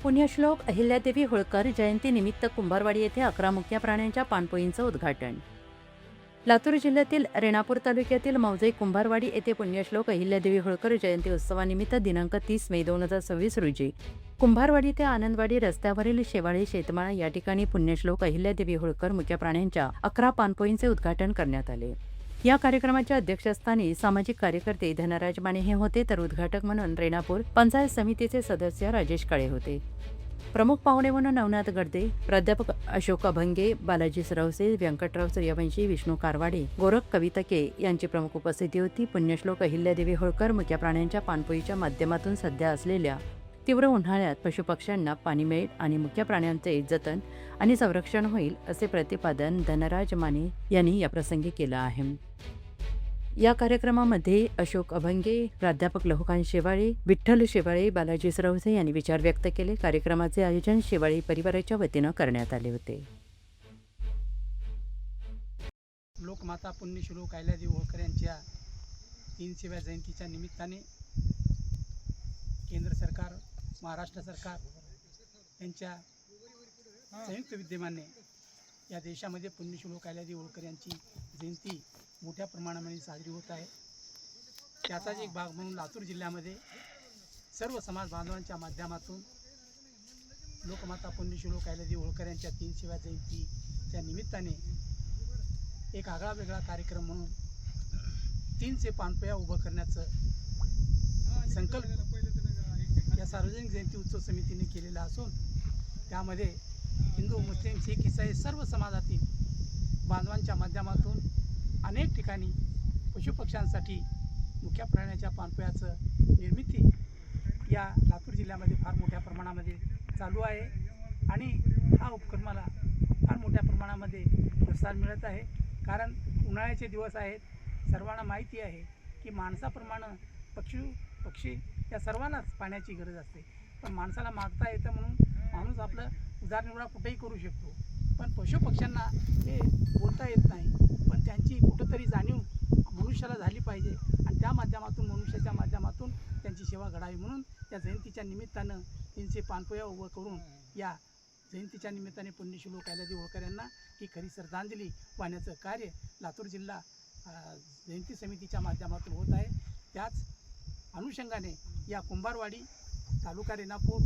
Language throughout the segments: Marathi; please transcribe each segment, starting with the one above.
पुण्यश्लोक अहिल्यादेवी होळकर जयंतीनिमित्त कुंभारवाडी येथे 11 मुक्या प्राण्यांच्या पाणपोईंचं उद्घाटन. लातूर जिल्ह्यातील रेणापूर तालुक्यातील मौजे कुंभारवाडी येथे पुण्यश्लोक अहिल्यादेवी होळकर जयंती उत्सवानिमित्त दिनांक 30 मे 2026 रोजी कुंभारवाडी ते आनंदवाडी रस्त्यावरील शेवाळी शेतमाळा या ठिकाणी पुण्यश्लोक अहिल्यादेवी होळकर मुक्या प्राण्यांच्या 11 पाणपोईंचे उद्घाटन करण्यात आले. या कार्यक्रमाच्या अध्यक्षस्थानी सामाजिक कार्यकर्ते धनराज माने हे होते, तर उद्घाटक म्हणून रेणापूर पंचायत समितीचे सदस्य राजेश काळे होते. प्रमुख पाहुणे म्हणून नवनाथ गडदे, प्राध्यापक अशोक अभंगे, बालाजी सरवसे, व्यंकटराव सूर्यवंशी, विष्णू कारवाडे, गोरख कवितके यांची प्रमुख उपस्थिती होती. पुण्यश्लोक अहिल्यादेवी होळकर मुक्या प्राण्यांच्या पाणपोईच्या माध्यमातून सध्या असलेल्या तीव्र उन्हाळ्यात पशुपक्ष्यांना पाणी मिळेल आणि मुक्या प्राण्यांचे जतन आणि संरक्षण होईल, असे प्रतिपादन धनराज माने यांनी याप्रसंगी केलं आहे. या कार्यक्रमामध्ये अशोक अभंगे, प्राध्यापक लहुकांत शेवाळे, विठ्ठल शेवाळे, बालाजी सरवसे यांनी विचार व्यक्त केले. कार्यक्रमाचे आयोजन शेवाळे परिवाराच्या वतीनं करण्यात आले होते. लोकमाता पुण्यश्लोक अहिल्यादेवी होळकर यांच्या 300व्या जयंतीच्या निमित्ताने केंद्र सरकार, महाराष्ट्र सरकार यांच्या संयुक्त विद्यमाने या देशामध्ये पुण्यश्लोक अहिल्यादेवी होळकर यांची जयंती मोठ्या प्रमाणामध्ये साजरी होत आहे. त्याचाच एक भाग म्हणून लातूर जिल्ह्यामध्ये सर्व समाज बांधवांच्या माध्यमातून लोकमाता पुण्यश्लोक अहिल्यादेवी होळकर यांच्या 300व्या जयंतीच्या निमित्ताने एक आगळा वेगळा कार्यक्रम म्हणून 300 पाणपोया उभं करण्याचं संकल्प या सार्वजनिक जयंती उत्सव समितीने केलेला असून त्यामध्ये हिंदू, मुस्लिम, शीख, इसाई सर्व समाजातील बांधवांच्या माध्यमातून अनेक ठिकाणी पशुपक्ष्यांसाठी मुक्या प्राण्याच्या पाणपोयाचं निर्मिती या लातूर जिल्ह्यामध्ये फार मोठ्या प्रमाणामध्ये चालू आहे आणि हा उपक्रमाला फार मोठ्या प्रमाणामध्ये प्रोत्साहन मिळत आहे. कारण उन्हाळ्याचे दिवस आहेत, सर्वांना माहिती आहे की माणसाप्रमाणे पक्षी या सर्वांनाच पाण्याची गरज असते, पण माणसाला मागता येतं म्हणून माणूस आपलं उदरनिर्वाह कुठेही करू शकतो, पण पशुपक्ष्यांना हे बोलता येत नाही. पण त्यांची कुठंतरी जाणीव मनुष्याला झाली पाहिजे आणि त्या माध्यमातून मनुष्याच्या माध्यमातून त्यांची सेवा घडावी म्हणून या जयंतीच्या निमित्तानं 300 पाणपोया उभं करून या जयंतीच्या निमित्ताने पुण्यश्लोक अहिल्यादेवी होळकर यांना ही खरी श्रद्धांजली वाहण्याचं कार्य लातूर जिल्हा जयंती समितीच्या माध्यमातून होत आहे. त्याच अनुषंगाने या कुंभारवाडी, तालुका रेणापूर,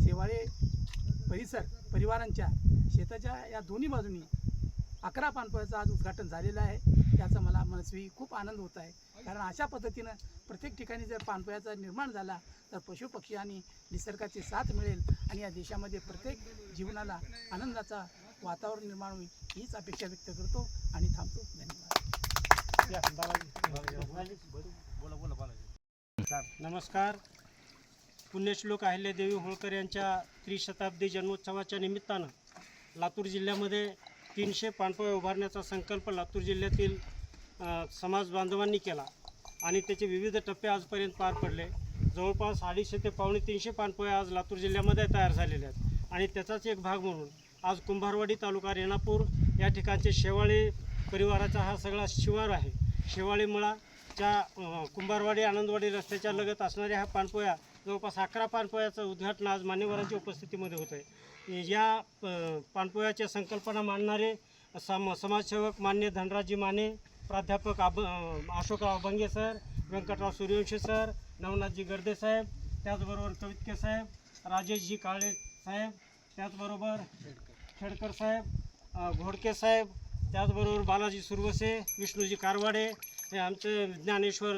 शेवाळे परिसर परिवारांच्या शेताच्या या दोन्ही बाजूनी 11 पाणपोयाचं आज उद्घाटन झालेलं आहे. त्याचा मला मनस्वी खूप आनंद होत आहे. कारण अशा पद्धतीनं प्रत्येक ठिकाणी जर पाणपोयाचा निर्माण झाला तर पशुपक्षी आणि निसर्गाची साथ मिळेल आणि या देशामध्ये प्रत्येक जीवनाला आनंदाचा वातावरण निर्माण होईल हीच अपेक्षा व्यक्त करतो आणि थांबतो. धन्यवाद. नमस्कार. पुण्यश्लोक अहिल्यादेवी होळकर यांच्या त्रिशताब्दी जन्मोत्सवाच्या निमित्तानं लातूर जिल्ह्यामध्ये 300 पाणपोया उभारण्याचा संकल्प लातूर जिल्ह्यातील समाज बांधवांनी केला आणि त्याचे विविध टप्पे आजपर्यंत पार पडले. जवळपास 250 ते 350 पाणपोया आज लातूर जिल्ह्यामध्ये तयार झालेल्या आहेत आणि त्याचाच एक भाग म्हणून आज कुंभारवाडी तालुका रेणापूर या ठिकाणचे शेवाळे परिवाराचा हा सगळा शिवार आहे. शेवाळे मुळाच्या कुंभारवाडी आनंदवाडी रस्त्याच्या लगत असणाऱ्या ह्या पाणपोया जवळपास 11 पाणपोयाचं उद्घाटन आज मान्यवरांच्या उपस्थितीमध्ये होतं आहे. या पाणपोयाच्या संकल्पना मांडणारे समाजसेवक मान्य धनराजी माने, प्राध्यापक अशोकराव अभंगे सर, व्यंकटराव सूर्यवंशी सर, नवनाथजी गडदे साहेब, त्याचबरोबर कवितके साहेब, राजेशजी काळे साहेब, त्याचबरोबर खेडकर साहेब, घोडके साहेब, त्याचबरोबर बालाजी सुरवसे, विष्णूजी कारवाडे, हे आमचे ज्ञानेश्वर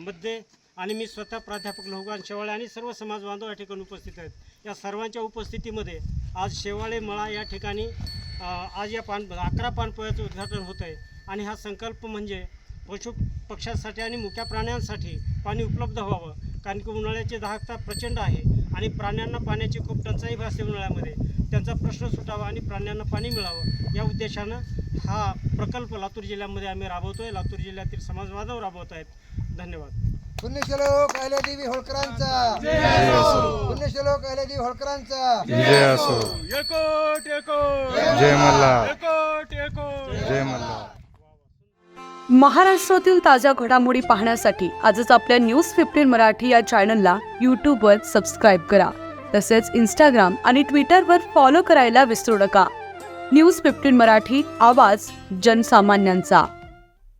मध्ये आणि मी स्वतः प्राध्यापक लहुकांत शेवाळे आणि सर्व समाज बांधव या ठिकाणी उपस्थित आहेत. या सर्वांच्या उपस्थितीमध्ये आज शेवाळे मळा या ठिकाणी आज या 11 पाणपोयाचं उद्घाटन होतं आहे आणि हा संकल्प म्हणजे पशुपक्ष्यांसाठी आणि मुक्या प्राण्यांसाठी पाणी उपलब्ध व्हावं. कारण की उन्हाळ्याची दाहकता प्रचंड आहे आणि प्राण्यांना पाण्याची खूप टंचाई भासते उन्हाळ्यामध्ये. त्यांचा प्रश्न सुटावा आणि प्राण्यांना पाणी मिळावं या उद्देशानं हा प्रकल्प लातूर जिल्ह्यामध्ये आम्ही राबवतो आहे. लातूर जिल्ह्यातील समाज बांधव राबवत आहेत. धन्यवाद. पुण्यश्लोक अहिल्यादेवी होळकरांचा जय असो. पुण्यश्लोक अहिल्यादेवी होळकरांचा जय असो. एकट एकट जय मल्हार. एकट एकट जय मल्हार. महाराष्ट्रातील ताज्या घडामोडी पाहण्यासाठी आजच आपल्या न्यूज 15 मराठी या चॅनलला यूट्यूबवर सबस्क्राईब करा तसेच इंस्टाग्राम आणि ट्विटरवर फॉलो करायला विसरू नका. न्यूज 15 मराठी, आवाज जनसामान्यांचा.